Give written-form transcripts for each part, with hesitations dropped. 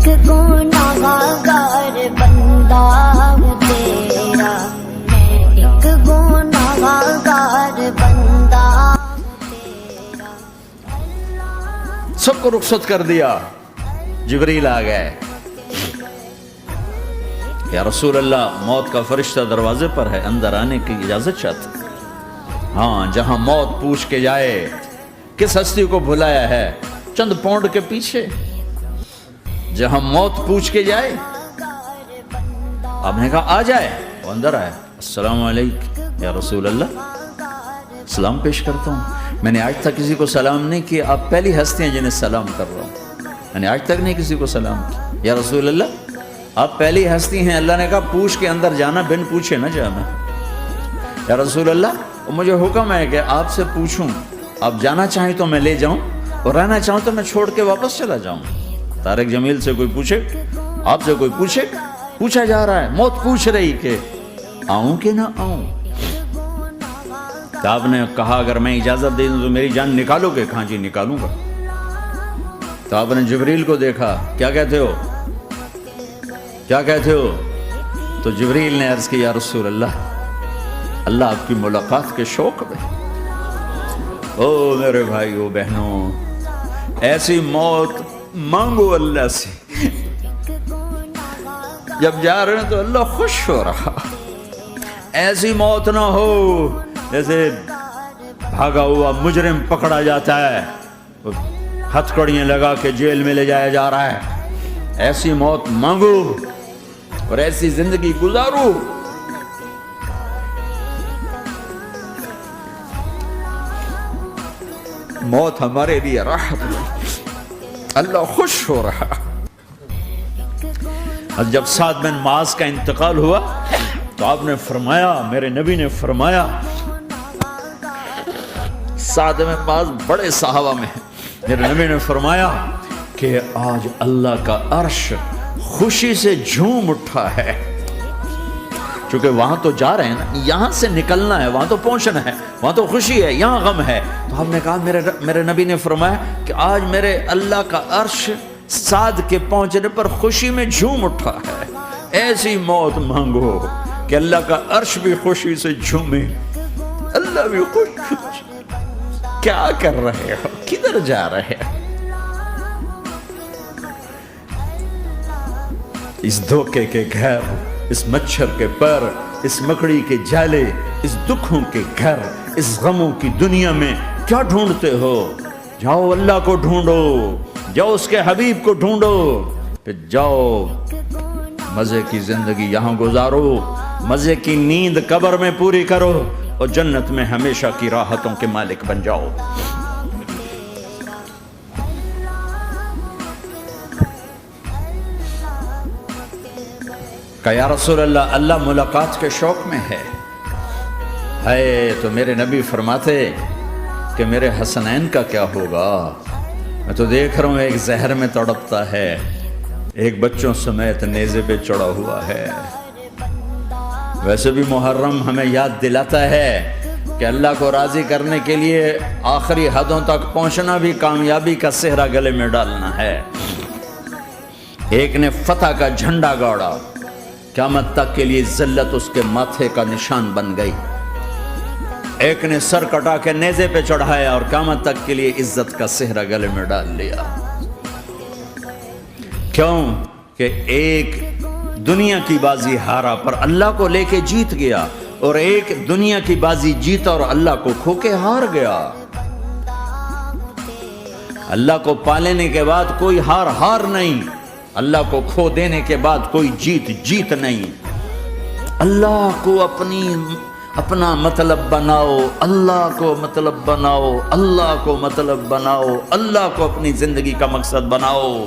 ایک گناہگار بندہ تیرا، میں ایک گناہگار بندہ تیرا۔ سب کو رخصت کر دیا، جبریل آ گئے، یا رسول اللہ موت کا فرشتہ دروازے پر ہے، اندر آنے کی اجازت چاہتے۔ ہاں، جہاں موت پوچھ کے جائے کس ہستی کو بھلایا ہے، چند پونڈ کے پیچھے، جہاں موت پوچھ کے جائے، آپ نے کہا آ جائے، وہ اندر آئے، السلام علیکم یا رسول اللہ، سلام پیش کرتا ہوں، میں نے آج تک کسی کو سلام نہیں کیا، آپ پہلی ہستی ہیں جنہیں سلام کر رہا ہوں، میں نے آج تک نہیں کسی کو سلام کیا، یا رسول اللہ آپ پہلی ہستی ہیں، اللہ نے کہا پوچھ کے اندر جانا، بن پوچھے نہ جانا، یا رسول اللہ مجھے حکم ہے کہ آپ سے پوچھوں، آپ جانا چاہیں تو میں لے جاؤں اور رہنا چاہوں تو میں چھوڑ کے واپس چلا جاؤں۔ طارق جمیل سے کوئی پوچھے، آپ سے کوئی پوچھے، پوچھا جا رہا ہے، موت پوچھ رہی کہ آؤں کہ نہ آؤں۔ تو آپ نے کہا اگر میں اجازت دے دوں تو میری جان نکالو گے؟ کہاں جی نکالوں گا۔ تو آپ نے جبریل کو دیکھا، کیا کہتے ہو، کیا کہتے ہو؟ تو جبریل نے عرض کی یا رسول اللہ، اللہ آپ کی ملاقات کے شوق میں، او میرے بھائیو بہنوں، ایسی موت مانگو اللہ سے، جب جا رہے ہیں تو اللہ خوش ہو رہا، ایسی موت نہ ہو جیسے بھاگا ہوا مجرم پکڑا جاتا ہے، ہتھکڑیاں لگا کے جیل میں لے جایا جا رہا ہے، ایسی موت مانگو اور ایسی زندگی گزارو۔ موت ہمارے لیے راحت ہے، اللہ خوش ہو رہا۔ جب سعد بن معاذ کا انتقال ہوا تو آپ نے فرمایا، میرے نبی نے فرمایا، سعد بن معاذ بڑے صحابہ میں ہیں، میرے نبی نے فرمایا کہ آج اللہ کا عرش خوشی سے جھوم اٹھا ہے، چونکہ وہاں تو جا رہے ہیں نا، یہاں سے نکلنا ہے، وہاں تو پہنچنا ہے، وہاں تو خوشی ہے، یہاں غم ہے۔ تو ہم نے کہا، میرے نبی نے فرمایا کہ آج میرے اللہ کا عرش سعد کے پہنچنے پر خوشی میں جھوم اٹھا ہے، ایسی موت مانگو کہ اللہ کا عرش بھی خوشی سے جھومے، اللہ بھی خوش۔ کیا کر رہے ہو، کدھر جا رہے ہو؟ اس دھوکے کے گھر، اس مچھر کے پر، اس مکڑی کے جالے، اس دکھوں کے گھر، اس غموں کی دنیا میں کیا ڈھونڈتے ہو؟ جاؤ اللہ کو ڈھونڈو، جاؤ اس کے حبیب کو ڈھونڈو، پھر جاؤ مزے کی زندگی یہاں گزارو، مزے کی نیند قبر میں پوری کرو اور جنت میں ہمیشہ کی راحتوں کے مالک بن جاؤ۔ کہ یا رسول اللہ، اللہ ملاقات کے شوق میں ہے۔ تو میرے نبی فرماتے کہ میرے حسنین کا کیا ہوگا؟ میں تو دیکھ رہا ہوں ایک زہر میں تڑپتا ہے، ایک بچوں سمیت نیزے پہ چڑھا ہوا ہے۔ ویسے بھی محرم ہمیں یاد دلاتا ہے کہ اللہ کو راضی کرنے کے لیے آخری حدوں تک پہنچنا بھی کامیابی کا صحرا گلے میں ڈالنا ہے۔ ایک نے فتح کا جھنڈا گاڑا، قیامت تک کے لیے ذلت اس کے ماتھے کا نشان بن گئی۔ ایک نے سر کٹا کے نیزے پہ چڑھایا اور قیامت تک کے لیے عزت کا صحرا گلے میں ڈال لیا۔ کیوں کہ ایک دنیا کی بازی ہارا پر اللہ کو لے کے جیت گیا، اور ایک دنیا کی بازی جیتا اور اللہ کو کھو کے ہار گیا۔ اللہ کو پالینے کے بعد کوئی ہار نہیں، اللہ کو کھو دینے کے بعد کوئی جیت نہیں۔ اللہ کو اپنا مطلب بناؤ، اللہ کو مطلب بناؤ، اللہ کو مطلب بناؤ، اللہ کو اپنی زندگی کا مقصد بناؤ۔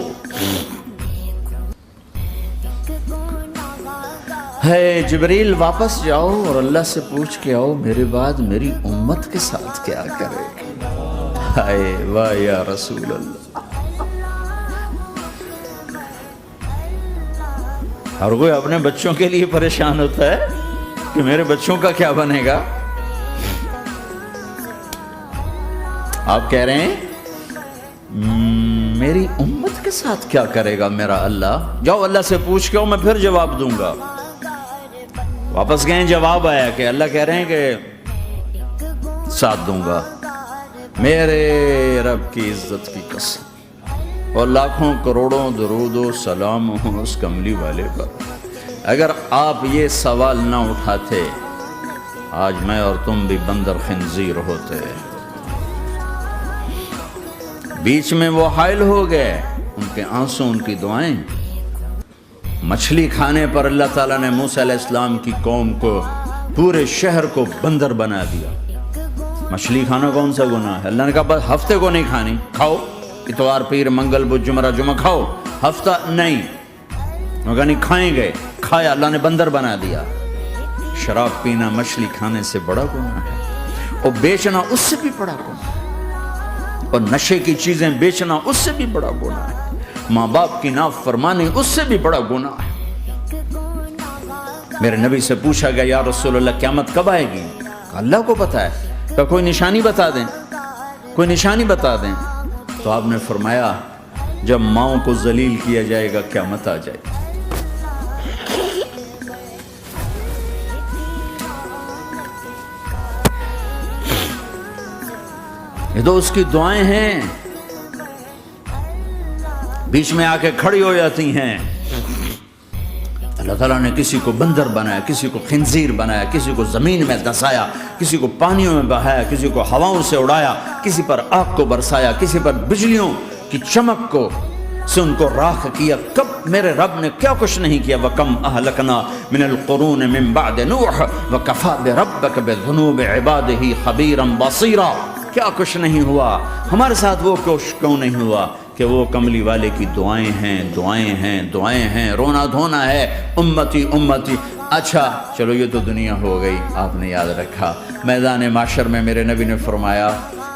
ہے جبریل واپس جاؤ اور اللہ سے پوچھ کے آؤ میرے بعد میری امت کے ساتھ کیا کرے گی۔ ہائے واہ یا رسول اللہ۔ ہر کوئی اپنے بچوں کے لیے پریشان ہوتا ہے کہ میرے بچوں کا کیا بنے گا۔ آپ کہہ رہے ہیں میری امت کے ساتھ کیا کرے گا میرا اللہ؟ جاؤ اللہ سے پوچھ کے میں پھر جواب دوں گا۔ واپس گئے، جواب آیا کہ اللہ کہہ رہے ہیں کہ ساتھ دوں گا، میرے رب کی عزت کی قسم، اور لاکھوں کروڑوں درود و سلام ہوں اس کملی والے پر۔ اگر آپ یہ سوال نہ اٹھاتے آج میں اور تم بھی بندر خنزیر ہوتے۔ بیچ میں وہ حائل ہو گئے، ان کے آنسو، ان کی دعائیں۔ مچھلی کھانے پر اللہ تعالیٰ نے موسیٰ علیہ السلام کی قوم کو، پورے شہر کو بندر بنا دیا۔ مچھلی کھانا کون سا گناہ ہے؟ اللہ نے کہا بس ہفتے کو نہیں کھانی، کھاؤ، اتوار پیر منگل بدھ جمعہ جمعہ کھاؤ، ہفتہ نہیں۔ مگر نہیں کھائیں گے، کھایا، اللہ نے بندر بنا دیا۔ شراب پینا مچھلی کھانے سے بڑا گناہ ہے، اور بیچنا اس سے بھی بڑا گناہ ہے، اور نشے کی چیزیں بیچنا اس سے بھی بڑا گناہ ہے، ماں باپ کی نافرمانی اس سے بھی بڑا گناہ ہے۔ میرے نبی سے پوچھا گیا یا رسول اللہ قیامت کب آئے گی؟ اللہ کو پتہ ہے، کہ کوئی نشانی بتا دیں، کوئی نشانی بتا دیں۔ تو آپ نے فرمایا جب ماؤں کو ذلیل کیا جائے گا قیامت آ جائے گی۔ یہ تو اس کی دعائیں ہیں، بیچ میں آ کے کھڑی ہو جاتی ہیں۔ اللہ تعالیٰ نے کسی کو بندر بنایا، کسی کو خنزیر بنایا، کسی کو زمین میں دسایا، کسی کو پانیوں میں بہایا، کسی کو ہواؤں سے اڑایا، کسی پر آگ کو برسایا، کسی پر بجلیوں کی چمک کو سے ان کو راکھ کیا۔ کب میرے رب نے کیا کچھ نہیں کیا۔ وَكَمْ أَهْلَكْنَا مِنَ الْقُرُونِ مِنْ بَعْدِ نُوحٍ وَكَفَى بِرَبِّكَ بِذُنُوبِ عِبَادِهِ خَبِيرًا بَصِيرًا۔ کیا کچھ نہیں ہوا، ہمارے ساتھ وہ کچھ کیوں نہیں ہوا کہ وہ کملی والے کی دعائیں ہیں، دعائیں ہیں، دعائیں ہیں، رونا دھونا ہے، امتی امتی۔ اچھا چلو یہ تو دنیا ہو گئی، آپ نے یاد رکھا۔ میدان معاشر میں میرے نبی نے فرمایا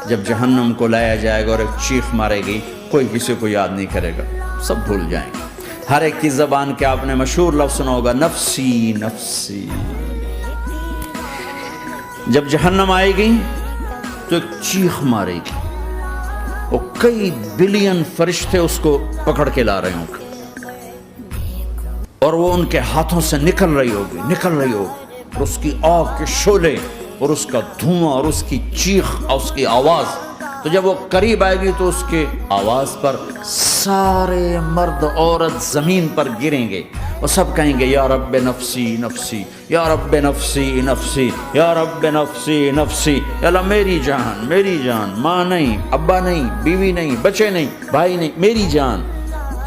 جب جہنم کو لایا جائے گا اور ایک چیخ مارے گی، کوئی کسی کو یاد نہیں کرے گا، سب بھول جائیں گے۔ ہر ایک کی زبان کے آپ نے مشہور لفظ سنا ہوگا، نفسی نفسی۔ جب جہنم آئے گی تو ایک چیخ مارے گی، اور کئی بلین فرشتے اس کو پکڑ کے لا رہے ہوں گے، اور وہ ان کے ہاتھوں سے نکل رہی ہوگی، اور اس کی آگ کے شعلے اور اس کا دھواں اور اس کی چیخ اور اس کی آواز۔ تو جب وہ قریب آئے گی تو اس کے آواز پر سارے مرد عورت زمین پر گریں گے، اور سب کہیں گے یا رب نفسی نفسی، یا رب نفسی نفسی، یا رب نفسی نفسی۔ یا اللہ میری جان، میری جان، ماں نہیں، ابا نہیں، بیوی نہیں، بچے نہیں، بھائی نہیں، میری جان۔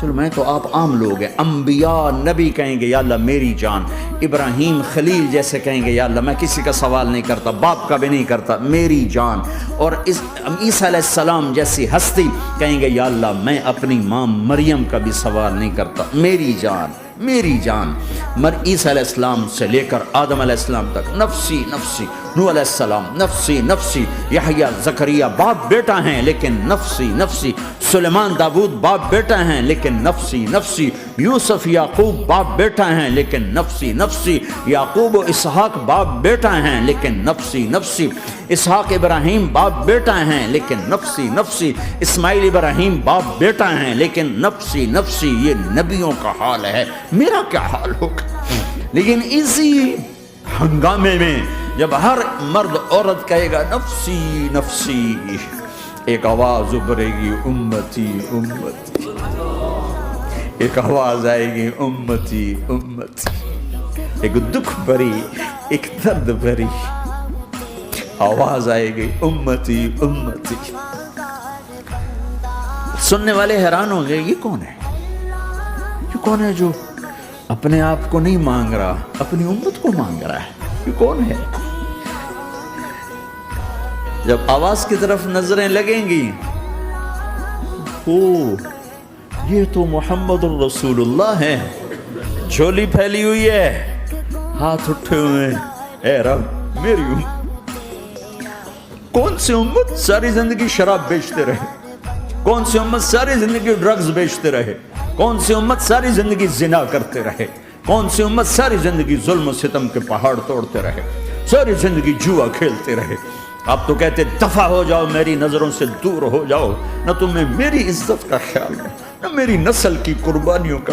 چلو میں تو آپ عام لوگ ہیں، انبیاء نبی کہیں گے یا اللہ میری جان، ابراہیم خلیل جیسے کہیں گے یا اللہ میں کسی کا سوال نہیں کرتا، باپ کا بھی نہیں کرتا، میری جان۔ اور عیسیٰ علیہ السلام جیسی ہستی کہیں گے یا اللہ میں اپنی ماں مریم کا بھی سوال نہیں کرتا، میری جان، میری جان۔ عیسیٰ علیہ السلام سے لے کر آدم علیہ السلام تک نفسی نفسی، نوح علیہ السلام نفسی نفسی، یحییٰ زکریا باپ بیٹا ہیں لیکن نفسی نفسی، سلیمان داؤد باپ بیٹا ہیں لیکن نفسی نفسی، یوسف یعقوب باپ بیٹا ہیں لیکن نفسی نفسی، یعقوب و اسحاق باپ بیٹا ہیں لیکن نفسی نفسی، اسحاق ابراہیم باپ بیٹا ہیں لیکن نفسی نفسی، اسماعیل ابراہیم باپ بیٹا ہیں لیکن نفسی نفسی۔ یہ نبیوں کا حال ہے، میرا کیا حال ہوگا؟ لیکن اسی ہنگامے میں جب ہر مرد عورت کہے گا نفسی نفسی، ایک آواز ابھرے گی امتی امتی، ایک آواز آئے گی امتی امتی، ایک دکھ بھری، ایک درد بھری آواز آئے گی امتی امتی۔ سننے والے حیران ہوں گے یہ کون ہے، یہ کون ہے جو اپنے آپ کو نہیں مانگ رہا، اپنی امت کو مانگ رہا ہے، یہ کون ہے؟ جب آواز کی طرف نظریں لگیں گی، یہ تو محمد الرسول اللہ ہے، جھولی پھیلی ہوئی ہے، ہاتھ اٹھے ہوئے ہیں، اے رب میری امت۔ کون سی امت ساری زندگی شراب بیچتے رہے، کون سی امت ساری زندگی ڈرگز بیچتے رہے، کون سی امت ساری زندگی زنا کرتے رہے، کون سی امت ساری زندگی ظلم و ستم کے پہاڑ توڑتے رہے، ساری زندگی جوا کھیلتے رہے۔ آپ تو کہتے دفع ہو جاؤ، میری نظروں سے دور ہو جاؤ، نہ تمہیں میری عزت کا خیال ہے، نہ میری نسل کی قربانیوں کا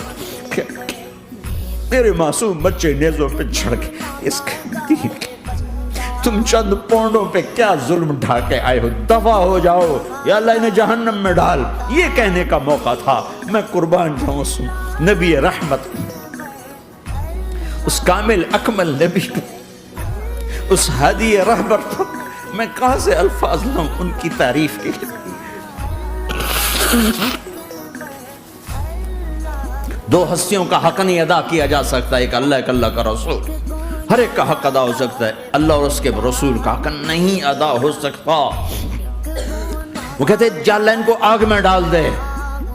میرے معصوم بچے نیزوں پہ چڑھ کے اس دین کے تم چند پونڈوں پہ کیا ظلم ڈھا کے آئے ہو، دفع ہو جاؤ یا اللہ انہیں جہنم میں ڈال، یہ کہنے کا موقع تھا۔ میں قربان جاؤں اس نبی رحمت، اس کامل اکمل نبی، اس ہادی رہبر پر میں کہاں سے الفاظ لاؤں ان کی تعریف کے لیے۔ دو ہستیوں کا حق نہیں ادا کیا جا سکتا، ایک اللہ، ایک اللہ کا رسول۔ ہر ایک کا حق ادا ہو سکتا ہے، اللہ اور اس کے رسول کا حق نہیں ادا ہو سکتا۔ وہ کہتے ہیں جا اللہ ان کو آگ میں ڈال دے۔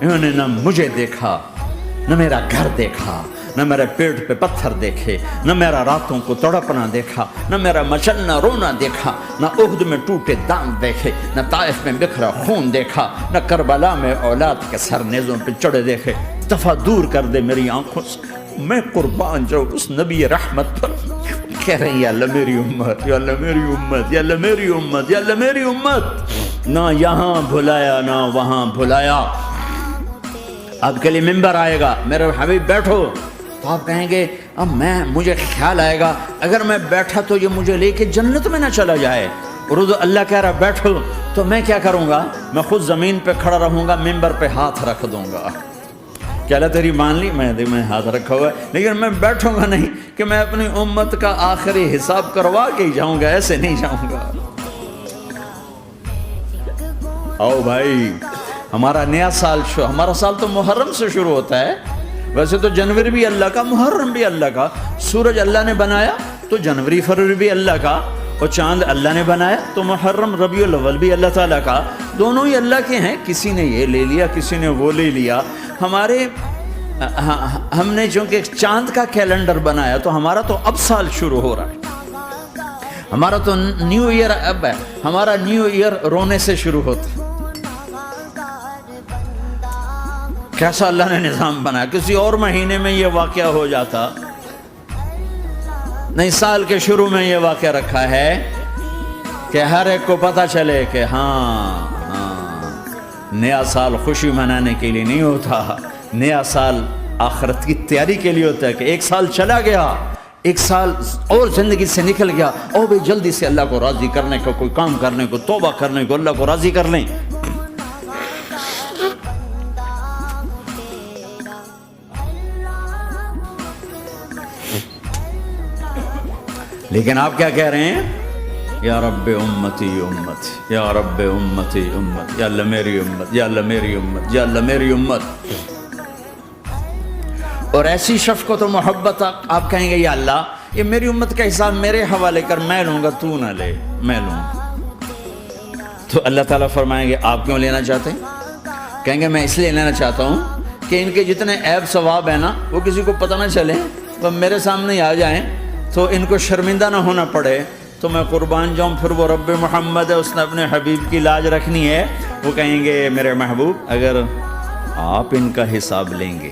انہوں نے نہ مجھے دیکھا، نہ میرا گھر دیکھا، نہ میرے پیٹ پہ پتھر دیکھے، نہ میرا راتوں کو تڑپنا دیکھا، نہ میرا مچلنا رونا دیکھا، نہ احد میں ٹوٹے دانت دیکھے، نہ طائف میں بکھرا خون دیکھا، نہ کربلا میں اولاد کے سر نیزوں پہ چڑھے دیکھے۔ دفع دور کر دے میری آنکھوں سے، میں قربان جاؤں اس نبی رحمت پر۔ کہہ رہے ہیں یا اللہ میری امت، یا اللہ میری امت، یا اللہ میری امت، یا اللہ میری امت۔ نہ یہاں بھلایا نہ وہاں بھلایا۔ آپ کے لیے ممبر آئے گا، میرے حبیب بیٹھو، تو آپ کہیں گے اب مجھے خیال آئے گا اگر میں بیٹھا تو یہ مجھے لے کے جنت میں نہ چلا جائے، اور اللہ کہہ رہا بیٹھو تو میں کیا کروں گا؟ میں خود زمین پہ کھڑا رہوں گا، ممبر پہ ہاتھ رکھ دوں گا کہ اللہ تیری مان لی، میں ہاتھ رکھا ہوا ہے، لیکن میں بیٹھوں گا نہیں کہ میں اپنی امت کا آخری حساب کروا کے ہی جاؤں گا، ایسے نہیں جاؤں گا۔ آؤ بھائی، ہمارا نیا سال ہمارا سال تو محرم سے شروع ہوتا ہے، ویسے تو جنوری بھی اللہ کا، محرم بھی اللہ کا، سورج اللہ نے بنایا تو جنوری فروری بھی اللہ کا، اور چاند اللہ نے بنایا تو محرم ربیع الاول بھی اللہ تعالیٰ کا، دونوں ہی اللہ کے ہیں۔ کسی نے یہ لے لیا، کسی نے وہ لے لیا۔ ہم نے چونکہ چاند کا کیلنڈر بنایا تو ہمارا تو اب سال شروع ہو رہا ہے، ہمارا تو نیو ایئر اب ہے، ہمارا نیو ایئر رونے سے شروع ہوتا ہے۔ کیسا اللہ نے نظام بنایا، کسی اور مہینے میں یہ واقعہ ہو جاتا، نہیں سال کے شروع میں یہ واقعہ رکھا ہے کہ ہر ایک کو پتہ چلے کہ ہاں نیا سال خوشی منانے کے لیے نہیں ہوتا، نیا سال آخرت کی تیاری کے لیے ہوتا ہے کہ ایک سال چلا گیا، ایک سال اور زندگی سے نکل گیا، اور بھی جلدی سے اللہ کو راضی کرنے کو، کوئی کام کرنے کو، توبہ کرنے کو، اللہ کو راضی کر لیں۔ لیکن آپ کیا کہہ رہے ہیں؟ یا رب امتی امت، یا رب امتی امت، یا اللہ میری امت، یا اللہ میری امت، یا اللہ میری امت۔ اور ایسی شفقت و محبت آپ کہیں گے یا اللہ یہ میری امت کا حساب میرے حوالے کر، میں لوں گا، تو نہ لے، میں لوں گا۔ تو اللہ تعالیٰ فرمائیں گے آپ کیوں لینا چاہتے ہیں؟ کہیں گے میں اس لیے لینا چاہتا ہوں کہ ان کے جتنے عیب ثواب ہیں نا وہ کسی کو پتہ نہ چلے، تو میرے سامنے آ جائیں تو ان کو شرمندہ نہ ہونا پڑے، تو میں قربان جاؤں۔ پھر وہ رب محمد ہے، اس نے اپنے حبیب کی لاج رکھنی ہے، وہ کہیں گے میرے محبوب اگر آپ ان کا حساب لیں گے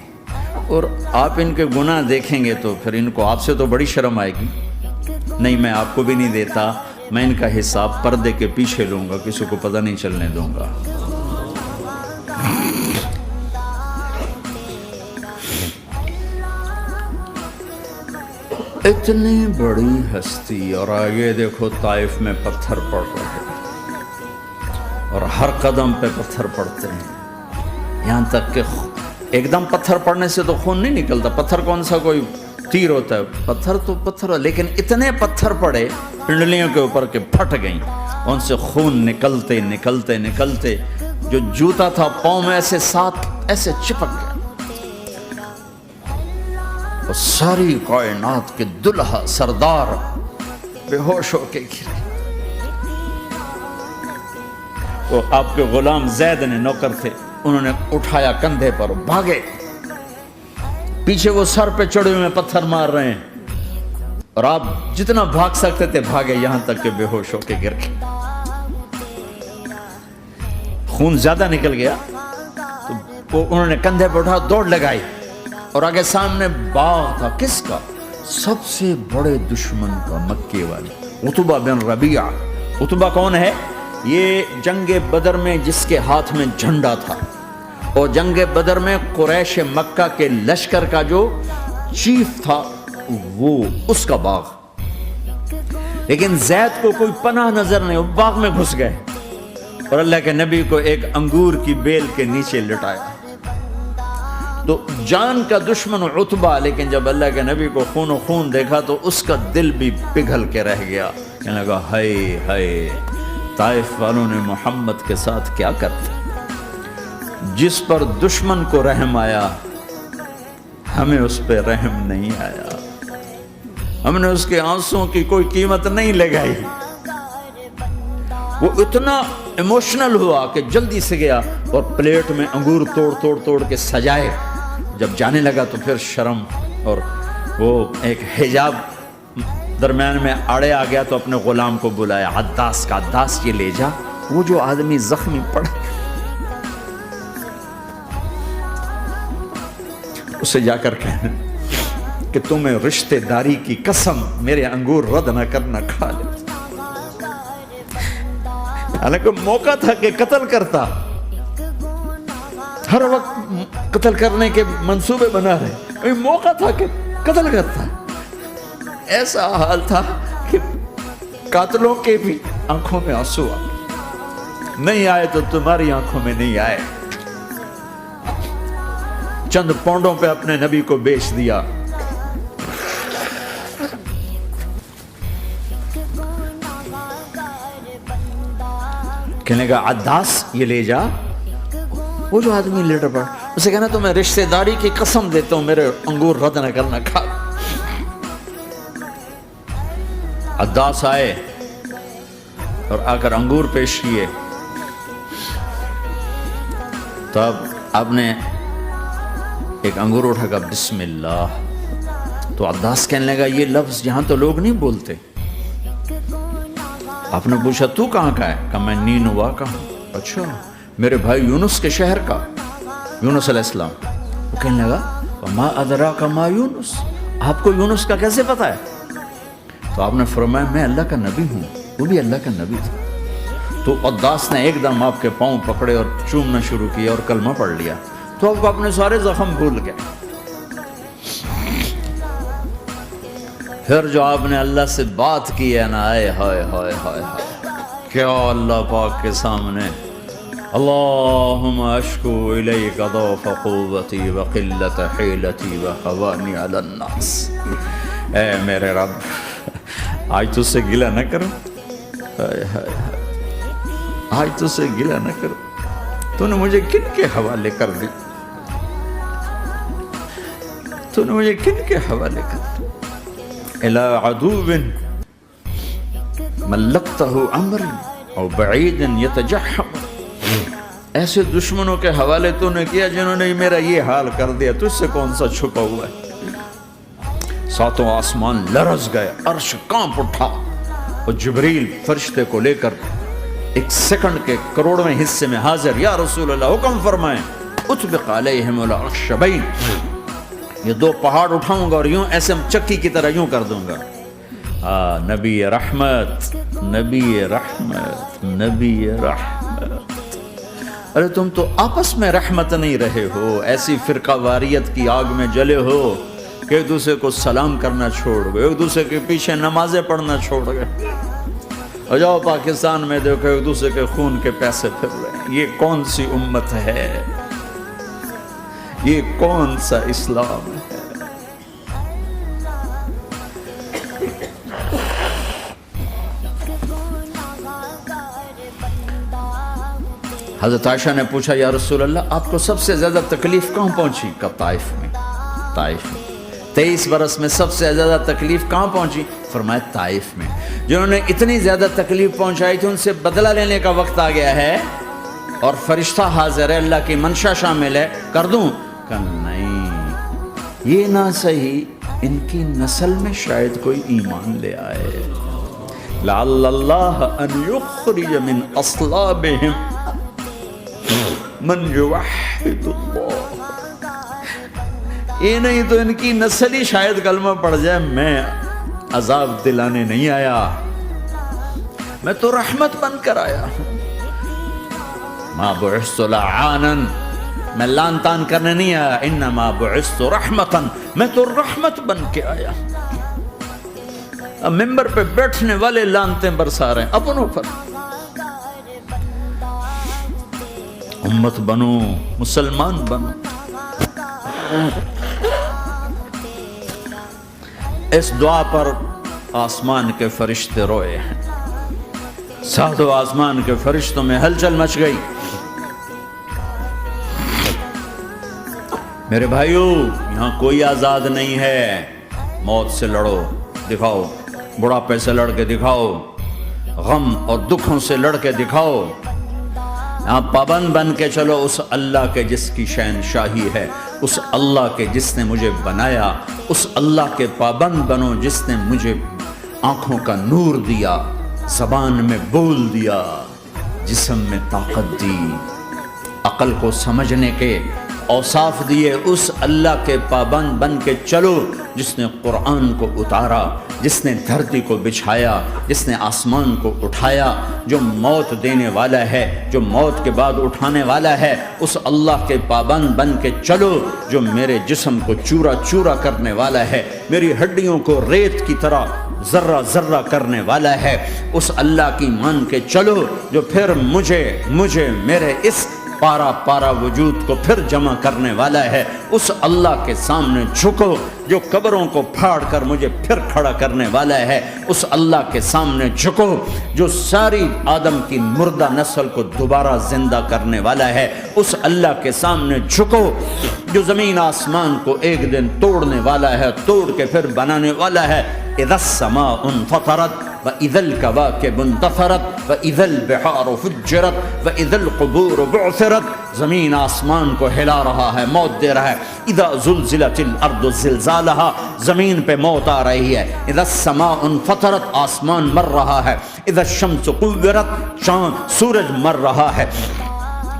اور آپ ان کے گناہ دیکھیں گے تو پھر ان کو آپ سے تو بڑی شرم آئے گی، نہیں میں آپ کو بھی نہیں دیتا، میں ان کا حساب پردے کے پیچھے لوں گا، کسی کو پتہ نہیں چلنے دوں گا۔ اتنی بڑی ہستی، اور آگے دیکھو طائف میں پتھر پڑ رہے اور ہر قدم پہ پتھر پڑتے ہیں، یہاں تک کہ ایک دم پتھر پڑنے سے تو خون نہیں نکلتا، پتھر کون سا کوئی تیر ہوتا ہے، پتھر تو پتھر، لیکن اتنے پتھر پڑے پنڈلیوں کے اوپر کہ پھٹ گئیں، ان سے خون نکلتے نکلتے نکلتے جو جوتا تھا پاؤں میں ایسے ساتھ ایسے چپک گیا، اور ساری کائنات کے دلہا سردار بے ہوش ہو کے گرے۔ وہ آپ کے غلام زید نے نوکر تھے، انہوں نے اٹھایا کندھے پر، بھاگے، پیچھے وہ سر پہ چڑھے ہوئے پتھر مار رہے ہیں، اور آپ جتنا بھاگ سکتے تھے بھاگے، یہاں تک کہ بے ہوش ہو کے گر گئے۔ خون زیادہ نکل گیا تو انہوں نے کندھے پہ اٹھا دوڑ لگائی، اور آگے سامنے باغ تھا، کس کا؟ سب سے بڑے دشمن کا، مکے والے عتبہ بن ربیعہ۔ عتبہ کون ہے؟ یہ جنگ بدر میں جس کے ہاتھ میں جھنڈا تھا، اور جنگ بدر میں قریش مکہ کے لشکر کا جو چیف تھا وہ اس کا باغ، لیکن زید کو کوئی پناہ نظر نہیں، وہ باغ میں گھس گئے اور اللہ کے نبی کو ایک انگور کی بیل کے نیچے لٹایا۔ تو جان کا دشمن عتبہ، لیکن جب اللہ کے نبی کو خون و خون دیکھا تو اس کا دل بھی پگھل کے رہ گیا، کہنے لگا ہائے ہائے، طائف والوں نے محمد کے ساتھ کیا کرتے، جس پر دشمن کو رحم آیا ہمیں اس پہ رحم نہیں آیا، ہم نے اس کے آنسوں کی کوئی قیمت نہیں لگائی۔ وہ اتنا ایموشنل ہوا کہ جلدی سے گیا اور پلیٹ میں انگور توڑ کے سجائے، جب جانے لگا تو پھر شرم اور وہ ایک حجاب درمیان میں آڑے آ گیا، تو اپنے غلام کو بلایا، عداس کا، عداس یہ لے جا وہ جو آدمی زخمی پڑا، اسے جا کر کہنا کہ تمہیں رشتہ داری کی قسم میرے انگور رد نہ کرنا، کھا لے۔ حالانکہ موقع تھا کہ قتل کرتا، ہر وقت قتل کرنے کے منصوبے بنا رہے، موقع تھا کہ قتل کرتا۔ ایسا حال تھا کہ قاتلوں کے بھی آنکھوں میں آنسو نہیں آئے تو تمہاری آنکھوں میں نہیں آئے۔ چند پونڈوں پہ اپنے نبی کو بیچ دیا۔ کہنے کا عداس یہ لے جا، وہ جو آدمی لیٹر پڑا، اسے کہنا تو میں رشتہ داری کی قسم دیتا ہوں میرے انگور رد نہ کرنا، کھا۔ عداس آئے اور آ کر انگور پیش کیے، تب آپ نے ایک انگور اٹھا کر بسم اللہ، تو عداس کہنے لگا یہ لفظ یہاں تو لوگ نہیں بولتے۔ آپ نے پوچھا تو کہاں کا ہے؟ کہا میں نینوا کا ہوں۔ اچھا، میرے بھائی یونس کے شہر کا، یونس علیہ السلام۔ وہ کہنے لگا ما ادراک ما یونس، آپ کو یونس کا کیسے پتا ہے؟ تو آپ نے فرمایا میں اللہ کا نبی ہوں، وہ بھی اللہ کا نبی تھا۔ تو عداس نے ایک دم آپ کے پاؤں پکڑے اور چومنا شروع کیا اور کلمہ پڑھ لیا، تو آپ کو اپنے سارے زخم بھول گئے۔ پھر جو آپ نے اللہ سے بات کی ہے نا، آئے ہائے ہائے ہائے کیا اللہ پاک کے سامنے، اللہم اشکو الیک ضعف قوتی وقلت حیلتی وحوانی علی الناس، اے میرے رب آج تجھ سے گلہ نہ کروں، آج تجھ سے گلہ نہ کروں، تو نے مجھے کن کے حوالے کر دی، تو نے مجھے کن کے حوالے کر دی، الى عدو ملکتہ عمر او بعید یتجحم، ایسے دشمنوں کے حوالے تو نے کیا جنہوں نے میرا یہ حال کر دیا، تجھ سے کون سا چھپا ہوا ہے۔ ساتوں آسمان لرز گئے، عرش کانپ اٹھا، اور جبریل فرشتے کو لے کر ایک سیکنڈ کے کروڑویں حصے میں حاضر، یا رسول اللہ حکم فرمائیں اطبق علیہم الاخشبین، یہ دو پہاڑ اٹھاؤں گا اور یوں ایسے چکی کی طرح یوں کر دوں گا۔ نبی رحمت، نبی رحمت، نبی رحمت، ارے تم تو آپس میں رحمت نہیں رہے ہو، ایسی فرقہ واریت کی آگ میں جلے ہو کہ ایک دوسرے کو سلام کرنا چھوڑ گئے، ایک دوسرے کے پیچھے نمازیں پڑھنا چھوڑ گئے، اور جاؤ پاکستان میں دیکھو ایک دوسرے کے خون کے پیسے پھر رہے ہیں۔ یہ کون سی امت ہے؟ یہ کون سا اسلام ہے؟ حضرت عائشہ نے پوچھا یا رسول اللہ آپ کو سب سے زیادہ تکلیف کہاں پہنچی؟ کہا طائف میں، طائف میں۔ 23 برس میں سب سے زیادہ تکلیف کہاں پہنچی؟ فرمایا طائف میں۔ جنہوں نے اتنی زیادہ تکلیف پہنچائی تھی ان سے بدلہ لینے کا وقت آ گیا ہے، اور فرشتہ حاضر ہے، اللہ کی منشا شامل ہے، کر دوں؟ کہ نہیں، یہ نہ صحیح، ان کی نسل میں شاید کوئی ایمان لے آئے، لعل اللہ ان یخرج من اصلابہم من یوحد اللہ، یہ نہیں تو ان کی نسل ہی شاید کلمہ پڑھ جائے۔ میں عذاب دلانے نہیں آیا، میں تو رحمت بن کر آیا ہوں۔ ما بعثت لعانا میں لان تان کرنے نہیں آیا، انما بعثت رحمتاً، میں تو رحمت بن کے آیا۔ اب ممبر پہ بیٹھنے والے لانتیں برسا رہے ہیں اپنوں پر۔ امت بنو، مسلمان بنو۔ اس دعا پر آسمان کے فرشتے روئے ہیں، ساتوں آسمان کے فرشتوں میں ہلچل مچ گئی۔ میرے بھائیو، یہاں کوئی آزاد نہیں ہے۔ موت سے لڑو، دکھاؤ، بڑھاپے سے لڑ کے دکھاؤ، غم اور دکھوں سے لڑ کے دکھاؤ۔ یہاں پابند بن کے چلو اس اللہ کے جس کی شہنشاہی ہے، اس اللہ کے جس نے مجھے بنایا، اس اللہ کے پابند بنو جس نے مجھے آنکھوں کا نور دیا، زبان میں بول دیا، جسم میں طاقت دی، عقل کو سمجھنے کے اوصاف دیے۔ اس اللہ کے پابند بن کے چلو جس نے قرآن کو اتارا، جس نے دھرتی کو بچھایا، جس نے آسمان کو اٹھایا، جو موت دینے والا ہے، جو موت کے بعد اٹھانے والا ہے۔ اس اللہ کے پابند بن کے چلو جو میرے جسم کو چورا چورا کرنے والا ہے، میری ہڈیوں کو ریت کی طرح ذرہ ذرہ کرنے والا ہے۔ اس اللہ کی مان کے چلو جو پھر مجھے میرے اس پارا پارا وجود کو پھر جمع کرنے والا ہے۔ اس اللہ کے سامنے جھکو جو قبروں کو پھاڑ کر مجھے پھر کھڑا کرنے والا ہے۔ اس اللہ کے سامنے جھکو جو ساری آدم کی مردہ نسل کو دوبارہ زندہ کرنے والا ہے۔ اس اللہ کے سامنے جھکو جو زمین آسمان کو ایک دن توڑنے والا ہے، توڑ کے پھر بنانے والا ہے۔ اذا السماء انفطرت وَإِذَا الْكَوَاكِبُ انتَثَرَتْ وَإِذَا الْبِحَارُ فُجِّرَتْ وَإِذَا الْقُبُورُ بُعْثِرَتْ۔ زمین آسمان کو ہلا رہا ہے، موت دے رہا ہے۔ اِذَا زُلْزِلَتِ الْأَرْضُ زِلْزَالَهَا، زمین پہ موت آ رہی ہے۔ اِذَا السَّمَاءُ انفطرت، آسمان مر رہا ہے۔ اِذَا الشَّمْسُ كُوِّرَتْ، چاند سورج مر رہا ہے۔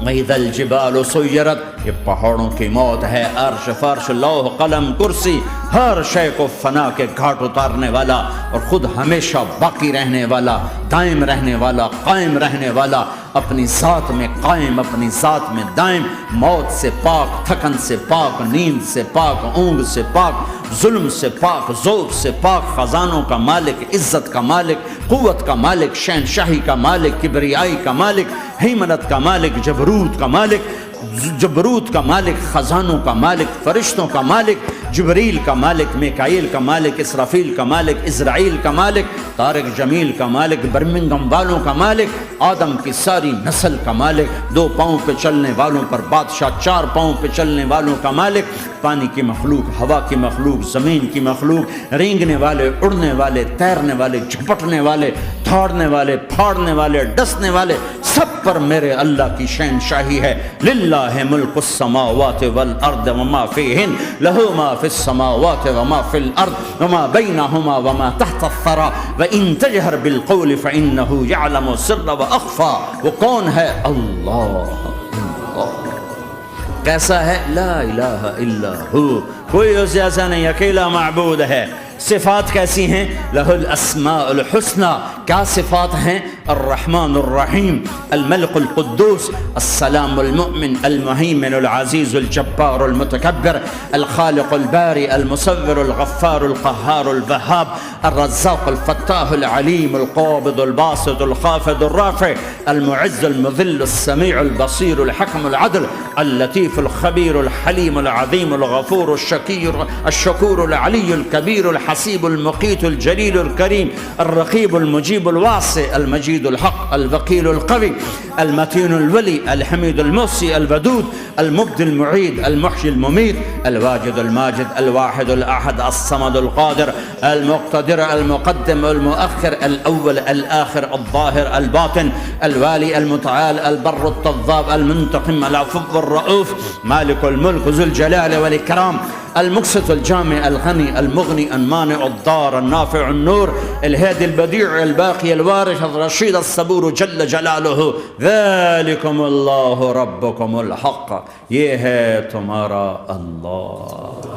وَإِذَا الْجِبَالُ سُيِّرَتْ، یہ پہاڑوں کی موت ہے۔ عرش فرش لوح قلم کرسی، ہر شے کو فنا کے گھاٹ اتارنے والا اور خود ہمیشہ باقی رہنے والا، دائم رہنے والا، قائم رہنے والا، اپنی ذات میں قائم، اپنی ذات میں دائم، موت سے پاک، تھکن سے پاک، نیند سے پاک، اونگ سے پاک، ظلم سے پاک، ذوق سے پاک، خزانوں کا مالک، عزت کا مالک، قوت کا مالک، شہنشاہی کا مالک، کبریائی کا مالک، ہیمنت کا مالک، جبروت کا مالک، خزانوں کا مالک، فرشتوں کا مالک، جبریل کا مالک، میکائیل کا مالک، اسرافیل کا مالک، اسرائیل کا مالک، طارق جمیل کا مالک، برمنگم والوں کا مالک، آدم کی ساری نسل کا مالک، 2 پاؤں پہ چلنے والوں پر بادشاہ، 4 پاؤں پہ چلنے والوں کا مالک، پانی کی مخلوق، ہوا کی مخلوق، زمین کی مخلوق، رینگنے والے، اڑنے والے، تیرنے والے، جھپٹنے والے، دھاڑنے والے، پھاڑنے والے، ڈسنے والے، سب پر میرے اللہ کی شہنشاہی ہے۔ للہ ملک السماوات والارض وما فیہن، لہ ما فی السماوات وما فی الارض وما بینہما وما تحت الثری وان تجہر بالقول فانہ یعلم السر واخفی۔ وہ کون ہے؟ اللہ۔ کیسا ہے؟ لا الہ الا ہو، کوئی اس جیسا نہیں، اکیلا معبود ہے۔ صفات کیسی ہیں؟ لہ الاسماء الحسنى، کیا صفات ہیں؟ الرحمن الرحیم، الملک القدوس، السلام المؤمن، المہیمن العزیز الجبار المتکبر، الخالق الباری المصور الغفار القہار الوہاب، الرزاق الفتاح العلیم القابض الباسط الخافض الرافع، المعز المذل السمیع البصیر الحکم العدل، اللطیف الخبیر الحلیم العظیم الغفور الشکور العلی الکبیر الحسیب المقیت الجلیل الکریم، الرقیب المجیب الواسع، المجید الحق، الوکیل القوی، المتین الولی، الحمید المحصی، الودود، المبدی المعید، المحیی الممیت، الواجد الماجد، الواحد الاحد، الصمد القادر، المقتدر، المقدم، المؤخر، الاول، الاخر، الظاهر، الباطن، الوالي، المتعال، البر التضاب، المنتقم، العفو الرؤوف، مالك الملك، ذو الجلال والإكرام، المقسط الجامع، الغني، المغني، المانع، الضار، النافع، النور، الهادي، البديع، الباقي، الوارث، الرشيد، الصبور جل جلاله، ذلكم الله ربكم الحق، یہ ہے تمہارا اللہ۔